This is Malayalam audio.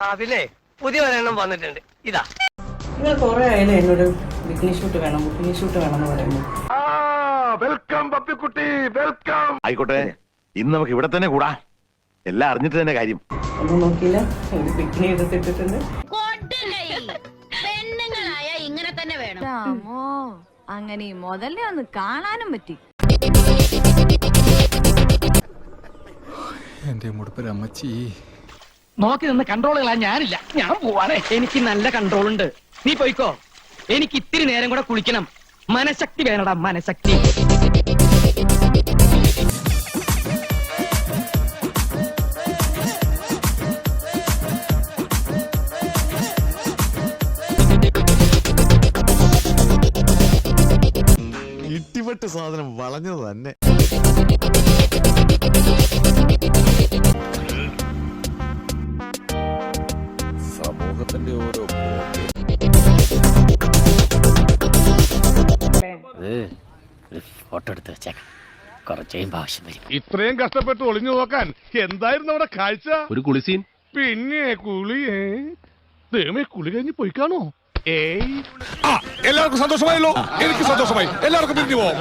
പിന്നെ പുതിയ ഒരെണ്ണം വന്നിട്ടുണ്ട്. ഇതാ നിങ്ങൾ കുറെ ആയാലും എന്നോട് ബിക്കിനി ഷൂട്ട് വേണം എന്ന് പറയുന്നു. Welcome Pappikutty, welcome. ആയിക്കോട്ടെ, ഇന്ന് നമുക്ക് ഇവിടെ തന്നെ കൂടാ. എല്ലാം അറിഞ്ഞിട്ട് തന്നെ കാര്യം. ഒന്നും നോക്കിയില്ല, ഒരു ബിക്കിനി എടുത്തിട്ടുണ്ട്. പെണ്ണുങ്ങളായ ഇങ്ങനെ തന്നെ വേണം. അങ്ങനെ മുതലേ ഒന്ന് കാണാനും പറ്റി. എന്റെ മുടുപ്പൊരമ്മച്ചി നോക്കി നിന്ന് കൺട്രോളുകളാ. ഞാനില്ല, ഞാൻ പോവാണേ. എനിക്ക് നല്ല കൺട്രോൾ ഉണ്ട്. നീ പോയിക്കോ. എനിക്ക് ഇത്തിരി നേരം കൂടെ കുളിക്കണം. മനശക്തി വേണടാ, മനശക്തി. ഇട്ടിപ്പെട്ട് സാധനം വളഞ്ഞത് തന്നെ. സമൂഹത്തിന്റെ ഓരോ ഫോട്ടോ എടുത്ത് വെച്ചേക്കാം, കുറച്ച് കഴിയുമ്പോൾ ആവശ്യം വരും. ഇത്രയും കഷ്ടപ്പെട്ട് ഒളിഞ്ഞു നോക്കാൻ എന്തായിരുന്നു അവിടെ കാഴ്ച? ഒരു കുളിസീൻ. പിന്നെ കുളിയേ ദൈവമേ, കുളി കഴിഞ്ഞ് പോയിക്കാണോ? എല്ലാവർക്കും സന്തോഷമായല്ലോ. എനിക്ക് സന്തോഷമായി. എല്ലാവർക്കും പിരിഞ്ഞു പോവാം.